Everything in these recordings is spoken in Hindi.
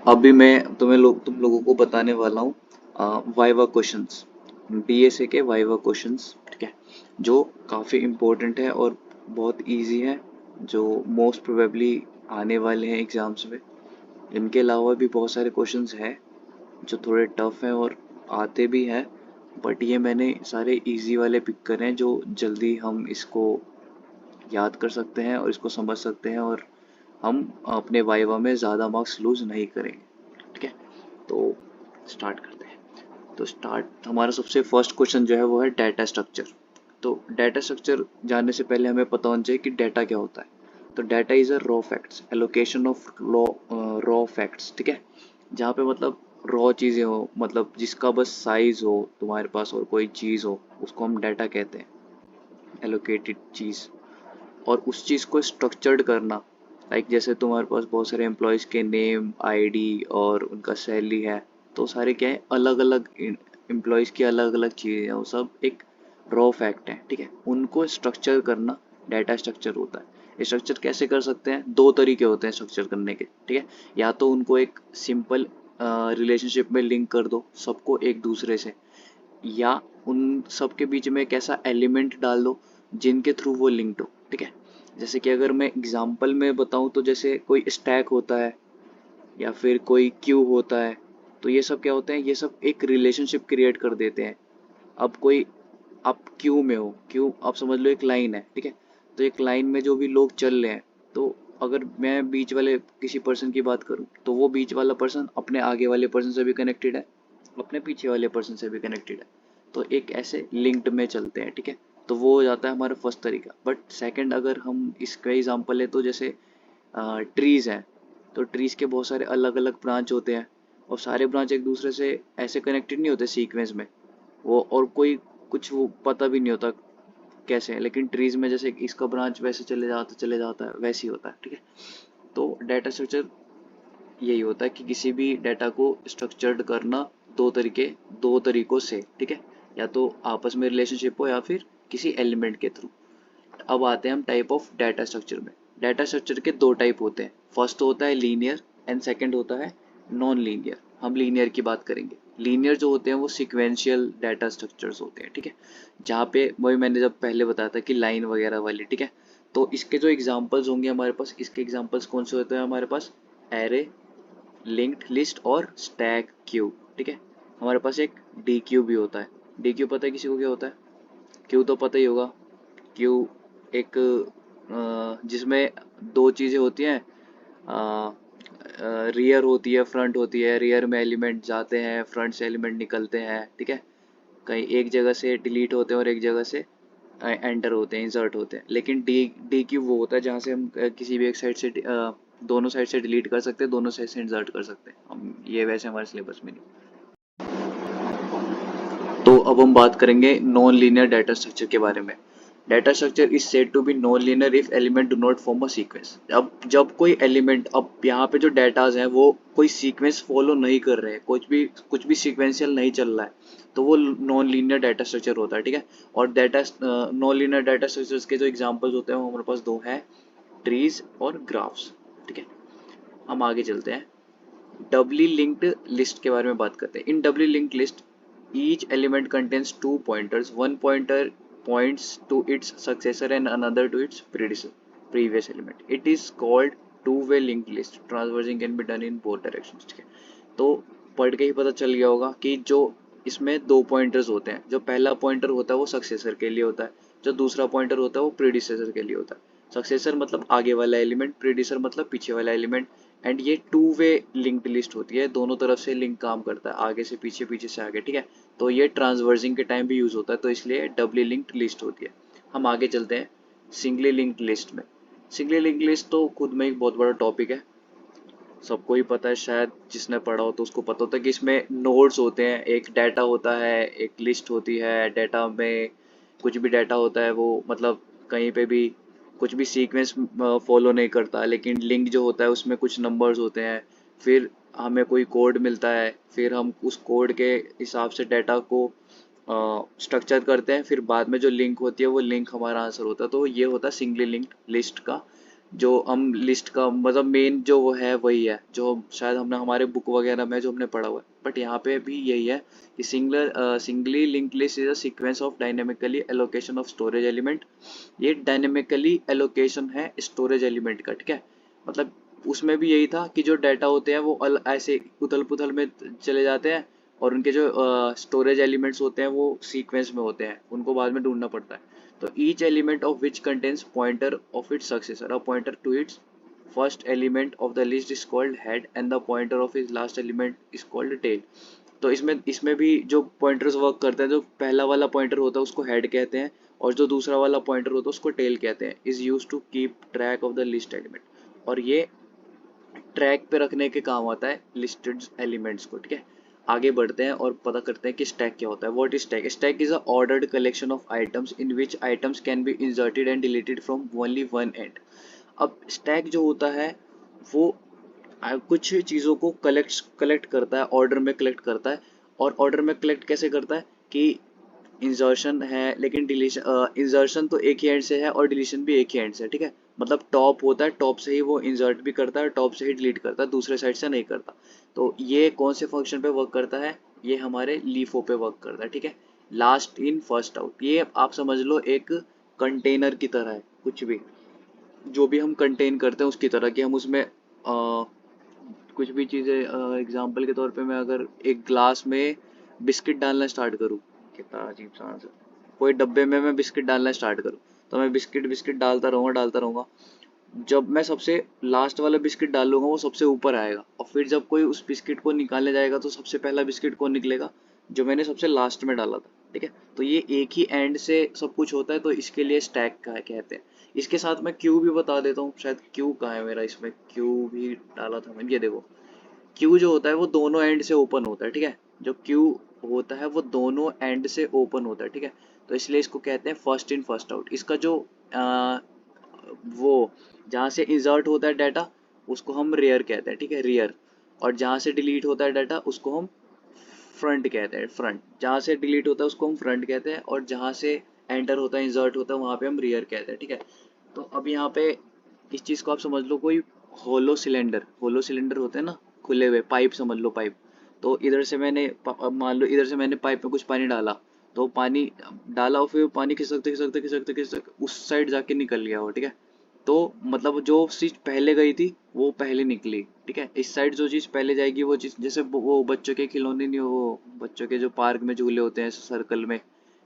अभी मैं तुम लोगों को बताने वाला हूँ वाइवा क्वेश्चंस, बीएसए के वाइवा क्वेश्चंस, ठीक है, जो काफ़ी इम्पोर्टेंट है और बहुत इजी है, जो मोस्ट प्रोबेबली आने वाले हैं एग्जाम्स में। इनके अलावा भी बहुत सारे क्वेश्चंस हैं जो थोड़े टफ हैं और आते भी हैं, बट ये मैंने सारे इजी वाले पिक करे हैं जो जल्दी हम इसको याद कर सकते हैं और इसको समझ सकते हैं, और हम अपने वाइवा में ज़्यादा मार्क्स लूज नहीं करेंगे, ठीक है। तो स्टार्ट करते हैं। तो स्टार्ट हमारा सबसे फर्स्ट क्वेश्चन जो है वो है डाटा स्ट्रक्चर। तो डाटा स्ट्रक्चर जानने से पहले हमें पता होना चाहिए कि डाटा क्या होता है। तो data is a raw facts, allocation of raw facts, ठीक है, जहाँ पे मतलब रॉ चीज़ें हो, मतलब जिसका बस साइज हो तुम्हारे पास और कोई चीज़ हो, उसको हम डाटा कहते हैं, एलोकेटेड चीज़। और उस चीज़ को स्ट्रक्चर्ड करना, लाइक जैसे तुम्हारे पास बहुत सारे एम्प्लॉयज़ के नेम, आईडी और उनका सैलरी है, तो सारे क्या है, अलग अलग एम्प्लॉयज़ की अलग अलग चीज़ें हैं, वो सब एक रॉ फैक्ट है, ठीक है। उनको स्ट्रक्चर करना डाटा स्ट्रक्चर होता है। स्ट्रक्चर कैसे कर सकते हैं? दो तरीके होते हैं स्ट्रक्चर करने के, ठीक है। या तो उनको एक सिंपल रिलेशनशिप में लिंक कर दो सबको एक दूसरे से, या उन सब के बीच में एक ऐसा एलिमेंट डाल दो जिनके थ्रू वो लिंक्ड हो, ठीक है। जैसे कि अगर मैं एग्जांपल में बताऊं तो जैसे कोई स्टैक होता है या फिर कोई क्यू होता है, तो ये सब क्या होते हैं, ये सब एक रिलेशनशिप क्रिएट कर देते हैं। अब कोई, आप क्यू में हो, क्यू आप समझ लो एक लाइन है, ठीक है। तो एक लाइन में जो भी लोग चल रहे हैं, तो अगर मैं बीच वाले किसी पर्सन की बात करूं, तो वो बीच वाला पर्सन अपने आगे वाले पर्सन से भी कनेक्टेड है, अपने पीछे वाले पर्सन से भी कनेक्टेड है, तो एक ऐसे लिंक्ड में चलते हैं, ठीक है। तो वो हो जाता है हमारा फर्स्ट तरीका। बट सेकंड अगर हम इसका एग्जांपल है तो जैसे ट्रीज़ हैं, तो ट्रीज़ के बहुत सारे अलग अलग ब्रांच होते हैं, और सारे ब्रांच एक दूसरे से ऐसे कनेक्टेड नहीं होते सीक्वेंस में, वो और कोई कुछ वो पता भी नहीं होता कैसे है, लेकिन ट्रीज में जैसे इसका ब्रांच वैसे चले जाता है, वैसे ही होता है, ठीक है। तो डाटा स्ट्रक्चर यही होता है कि किसी भी डाटा को स्ट्रक्चर्ड करना दो तरीकों से, ठीक है, या तो आपस में रिलेशनशिप हो या फिर किसी एलिमेंट के थ्रू। अब आते हैं हम टाइप ऑफ डाटा स्ट्रक्चर में। डाटा स्ट्रक्चर के दो टाइप होते हैं, फर्स्ट होता है लीनियर एंड सेकंड होता है नॉन लीनियर। हम लीनियर की बात करेंगे। लीनियर जो होते हैं वो सिक्वेंशियल डाटा स्ट्रक्चर्स होते हैं, ठीक है, जहाँ पे वही मैंने जब पहले बताया था कि लाइन वगैरह वाली, ठीक है। तो इसके जो एग्जांपल्स होंगे हमारे पास, इसके एग्जांपल्स कौन से होते हैं हमारे पास? एरे, लिंक्ड लिस्ट और स्टैक क्यू, ठीक है। हमारे पास एक डी क्यू भी होता है। डी क्यू पता है किसी को क्या होता है? क्यू तो पता ही होगा। क्यू एक जिसमें दो चीज़ें होती हैं, रियर होती है, फ्रंट होती है। रियर में एलिमेंट जाते हैं, फ्रंट से एलिमेंट निकलते हैं, ठीक है। कहीं एक जगह से डिलीट होते हैं और एक जगह से एंटर होते हैं, इंसर्ट होते हैं। लेकिन डी डी क्यू वो होता है जहाँ से हम किसी भी एक साइड से दोनों साइड से डिलीट कर सकते हैं, दोनों साइड से इंसर्ट कर सकते हैं हम। ये वैसे हमारे सिलेबस में नहीं। तो अब हम बात करेंगे नॉन लीनियर डाटा स्ट्रक्चर के बारे में। Data structure is said to be non linear if element do not form a sequence. अब जब कोई एलिमेंट, अब यहाँ पे जो डाटाज हैं वो कोई सीक्वेंस फॉलो नहीं कर रहे हैं, कुछ भी सीक्वेंशियल नहीं चल रहा है, तो वो नॉन लीनियर डाटा स्ट्रक्चर होता है, ठीक है। और data non linear data structures के जो एग्जांपल्स होते हैं वो हमारे पास दो हैं, ट्रीज और ग्राफ्स, ठीक है। हम आगे चलते हैं, डबली लिंक्ड लिस्ट के बारे में बात करते हैं। In doubly linked list each element contains two pointers, one pointer points to its successor and another to its previous element. It is called two-way linked list. Transversing can be done in both directions, ठीक है। तो पढ़ के ही पता चल गया होगा कि जो इसमें दो पॉइंटर्स होते हैं, जो पहला पॉइंटर होता है वो सक्सेसर के लिए होता है, जो दूसरा पॉइंटर होता है वो प्रीडिसेसर के लिए होता है। सक्सेसर मतलब आगे वाला एलिमेंट, प्रीडिसर मतलब पीछे वाला एलिमेंट। एंड ये टू वे लिंक्ड लिस्ट होती है, दोनों तरफ से लिंक काम करता है, आगे से पीछे, पीछे से आगे, ठीक है। तो ये ट्रांसवर्जिंग के टाइम भी यूज होता है, तो इसलिए डबली लिंक्ड लिस्ट होती है। हम आगे चलते हैं सिंगली लिंक्ड लिस्ट में। सिंगली लिंक्ड लिस्ट तो खुद में एक बहुत बड़ा टॉपिक है, सबको ही पता है, शायद जिसने पढ़ा हो तो उसको पता होता है कि इसमें नोड्स होते हैं, एक डाटा होता है, एक लिस्ट होती है। डाटा में कुछ भी डाटा होता है वो मतलब कहीं पे भी कुछ भी सीक्वेंस फॉलो नहीं करता, लेकिन लिंक जो होता है उसमें कुछ नंबर्स होते हैं। फिर हमें कोई कोड मिलता है, फिर हम उस कोड के हिसाब से डाटा को स्ट्रक्चर करते हैं, फिर बाद में जो लिंक होती है वो लिंक हमारा आंसर होता है। तो ये होता है सिंगली लिंक्ड लिस्ट का जो हम लिस्ट का मतलब मेन जो वो है वही है जो शायद हमने हमारे बुक वगैरह में जो हमने पढ़ा हुआ है, बट यहाँ पे भी यही है कि singly linked list is a sequence of dynamically allocation of storage element. ये डायनेमिकली एलोकेशन है स्टोरेज एलिमेंट का, ठीक है। मतलब उसमें भी यही था कि जो डाटा होते हैं वो ऐसे उथल पुथल में चले जाते हैं, और उनके जो स्टोरेज एलिमेंट्स होते हैं वो सीक्वेंस में होते हैं, उनको बाद में ढूंढना पड़ता है। तो each element of which contains pointer of its successor, a pointer to its first element of the list is called head and the pointer of its last element is called tail। तो इसमें इसमें भी जो पॉइंटर्स वर्क करते हैं, जो पहला वाला पॉइंटर होता है उसको हेड कहते हैं, और जो दूसरा वाला पॉइंटर होता है उसको टेल कहते हैं। Is use to keep track of the list element, और ये ट्रैक पे रखने के काम आता है लिस्टेड एलिमेंट्स को, ठीक है। आगे बढ़ते हैं और पता करते हैं कि स्टैक क्या होता है। What is stack? Stack is a ordered collection of items in which items can be inserted and deleted from only one and. अब स्टैक जो होता है वो कुछ चीज़ों को कलेक्ट करता है, ऑर्डर में कलेक्ट करता है। और ऑर्डर में कलेक्ट कैसे करता है कि इंसर्शन है, लेकिन डिलीशन, इंसर्शन तो एक ही एंड से है और डिलीशन भी एक ही एंड से है, ठीक है। मतलब टॉप होता है, टॉप से ही वो इंसर्ट भी करता है, टॉप से ही डिलीट करता है, दूसरे साइड से नहीं करता। तो ये कौन से फंक्शन पे वर्क करता है? ये हमारे लीफो पे वर्क करता है, ठीक है। लास्ट इन फर्स्ट आउट, ये आप समझ लो एक कंटेनर की तरह है। कुछ भी जो भी हम कंटेन करते हैं उसकी तरह कि हम उसमें कुछ भी चीज़ें, एग्जांपल के तौर पे मैं अगर एक ग्लास में बिस्किट डालना स्टार्ट करूँ, कितना अजीब सा आंसर, कोई डब्बे में मैं बिस्किट डालना स्टार्ट करूँ, तो मैं बिस्किट बिस्किट डालता रहूँगा। जब मैं सबसे लास्ट वाला बिस्किट डालूंगा वो सबसे ऊपर आएगा, और फिर जब कोई उस बिस्किट को निकालने जाएगा तो सबसे पहला बिस्किट कौन निकलेगा? जो मैंने सबसे लास्ट में डाला था, ठीक है। तो ये एक ही एंड से सब कुछ होता है, तो इसके लिए स्टैक का कहते हैं। इसके साथ मैं क्यू भी बता देता हूँ, शायद क्यू कहाँ है मेरा, इसमें क्यू भी डाला था मैंने, ये देखो। क्यू जो होता है वो दोनों एंड से ओपन होता है, ठीक है। जो क्यू होता है वो दोनों एंड से ओपन होता है, ठीक है। तो इसलिए इसको कहते हैं फर्स्ट इन फर्स्ट आउट। इसका जो वो जहाँ से इंसर्ट होता है डाटा उसको हम रेयर कहते हैं, ठीक है, रेयर। और जहाँ से डिलीट होता है डाटा उसको हम फ्रंट कहते हैं, फ्रंट। जहाँ से डिलीट होता है उसको हम फ्रंट कहते हैं, और जहाँ से एंटर होता है, इंसर्ट होता है, वहाँ पे हम रियर कहते हैं, ठीक है। तो अब यहाँ पे इस चीज़ को आप समझ लो, कोई होलो सिलेंडर होते हैं ना, खुले हुए पाइप, समझ लो पाइप। तो इधर से मैंने अब मान लो इधर से मैंने पाइप में कुछ पानी डाला, तो पानी डाला और फिर पानी खिसकते खिसकते खिसकते खिसकते उस साइड जाके निकल गया वो, ठीक है। तो मतलब जो चीज पहले गई थी वो पहले निकली, ठीक है। इस साइड जो चीज पहले जाएगी वो चीज, जैसे वो बच्चों के खिलौने नहीं, वो बच्चों के जो पार्क में झूले होते हैं सर्कल में,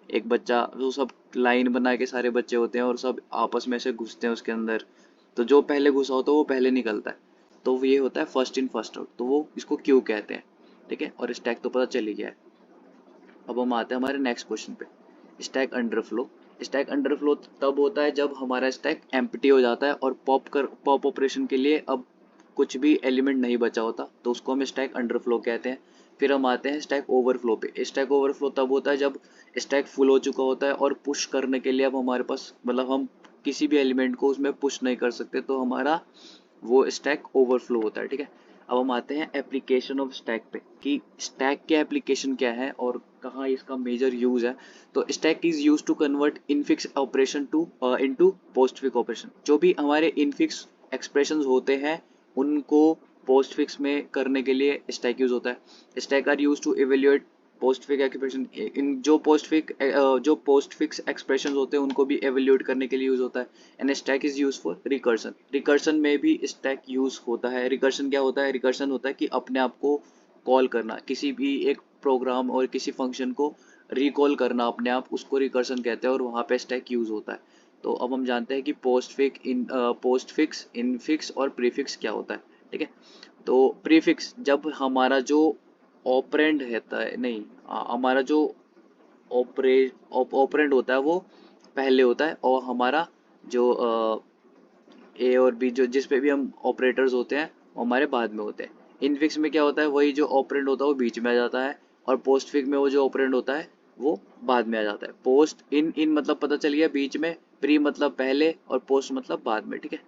एक बच्चा जो सब लाइन बना के सारे बच्चे होते हैं और सब आपस में से घुसते हैं उसके अंदर, तो जो पहले घुसा होता है वो पहले निकलता है। तो ये होता है फर्स्ट इन फर्स्ट आउट, तो वो इसको क्यू कहते हैं, ठीक है। और स्टैक तो पता चल ही गया है। अब हम आते हैं हमारे नेक्स्ट क्वेश्चन पे, स्टैक अंडरफ्लो। स्टैक अंडरफ्लो तब होता है जब हमारा स्टैक एम्प्टी हो जाता है और पॉप ऑपरेशन के लिए अब कुछ भी एलिमेंट नहीं बचा होता, तो उसको हम स्टैक अंडरफ्लो कहते हैं। फिर हम आते हैं स्टैक ओवरफ्लो पे। स्टैक ओवरफ्लो तब होता है जब स्टैक फुल हो चुका होता है और पुश करने के लिए अब हमारे पास, मतलब हम किसी भी एलिमेंट को उसमें पुश नहीं कर सकते, तो हमारा वो स्टैक ओवरफ्लो होता है, ठीक है। अब हम आते हैं एप्लीकेशन ऑफ स्टैक पे, कि स्टैक के एप्लीकेशन क्या है और कहाँ इसका मेजर यूज है। तो stack is use to convert infix operation to into postfix operation. जो भी हमारे इनफिक्स एक्सप्रेशंस होते हैं उनको पोस्टफिक्स में करने के लिए स्टैक यूज होता है। Stack are use to evaluate postfix expression. इन जो पोस्टफिक्स एक्सप्रेशन होते हैं उनको भी एवेल्यूएट करने के लिए यूज होता है। And stack is use for recursion. Recursion में भी स्टैक यूज होता है। रिकर्सन क्या होता है? रिकर्सन होता है कि अपने आप को कॉल करना, किसी भी एक प्रोग्राम और किसी फंक्शन को रिकॉल करना अपने आप, उसको रिकर्सन कहते हैं और वहाँ पे स्टैक यूज होता है। तो अब हम जानते हैं कि पोस्टफिक्स, इनफिक्स और प्रीफिक्स क्या होता है, ठीक है। तो प्रीफिक्स जब हमारा जो ऑपरेंड रहता है, नहीं, हमारा जो ऑपरेंड होता है वो पहले होता है, और हमारा जो ए और बी, जो जिस पे भी हम ऑपरेटर्स होते हैं वो हमारे बाद में होते हैं। इनफिक्स में क्या होता है? वही जो ऑपरेंड होता है वो बीच में आ जाता है, और पोस्टफिक्स में वो जो ऑपरेंड होता है वो बाद में आ जाता है। पोस्ट इन मतलब पता चल गया बीच में, प्री मतलब पहले, और पोस्ट मतलब बाद में, ठीक है।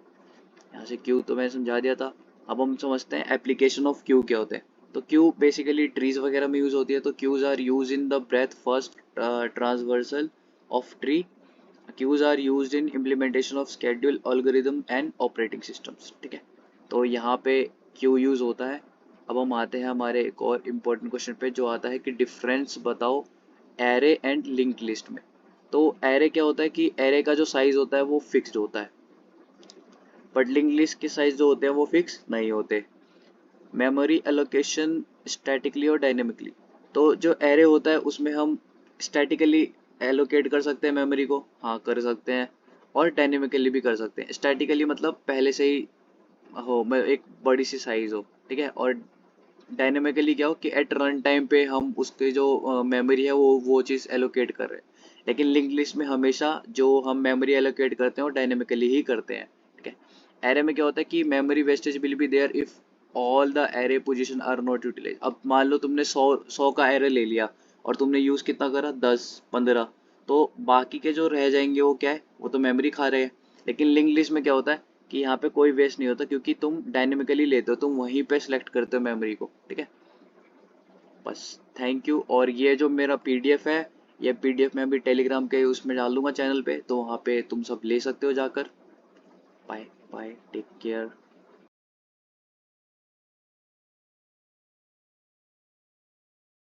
यहाँ से क्यू तो मैंने समझा दिया था। अब हम समझते हैं एप्लीकेशन ऑफ क्यू क्या होते हैं। तो क्यू बेसिकली ट्रीज वगैरह में यूज होती है। तो queues are use in the breadth first transversal of tree queues are used in implementation of schedule algorithm and operating systems. ठीक है, तो यहाँ पे क्यू यूज होता है। अब हम आते हैं हमारे एक और इम्पोर्टेंट क्वेश्चन पे, जो आता है कि डिफरेंस बताओ एरे एंड लिंक्ड लिस्ट में। तो एरे क्या होता है कि एरे का जो साइज होता है वो फिक्स्ड होता है, बट लिंक्ड लिस्ट के साइज जो होते हैं वो फिक्स नहीं होते। मेमोरी एलोकेशन स्टैटिकली और डायनेमिकली। तो जो एरे होता है उसमें हम स्टैटिकली एलोकेट कर सकते हैं मेमोरी को, हाँ कर सकते हैं, और डायनेमिकली भी कर सकते हैं। स्टैटिकली मतलब पहले से ही हो, एक बड़ी सी साइज हो, ठीक है, और डायनेमिकली क्या हो कि एट रन टाइम पे हम उसके जो मेमोरी है वो चीज़ एलोकेट कर रहे हैं। लेकिन लिंक लिस्ट में हमेशा जो हम मेमोरी एलोकेट करते हैं वो डायनेमिकली ही करते हैं। ठीक है, एरे में क्या होता है कि memory wastage will be there if all the array position are not utilise. अब मान लो तुमने 100 का एरे ले लिया और तुमने यूज़ कितना करा, 10-15, तो बाकी के जो रह जाएंगे वो क्या है, वो तो मेमोरी खा रहे हैं। लेकिन लिंक लिस्ट में क्या होता है कि यहाँ पे कोई वेस्ट नहीं होता, क्योंकि तुम डायनेमिकली लेते हो, तुम वहीं पे सेलेक्ट करते हो मेमोरी को। ठीक है, बस थैंक यू। और ये जो मेरा पीडीएफ है, ये पीडीएफ मैं अभी टेलीग्राम के उसमें डाल दूंगा चैनल पे, तो वहाँ पे तुम सब ले सकते हो जाकर। Bye bye, take care.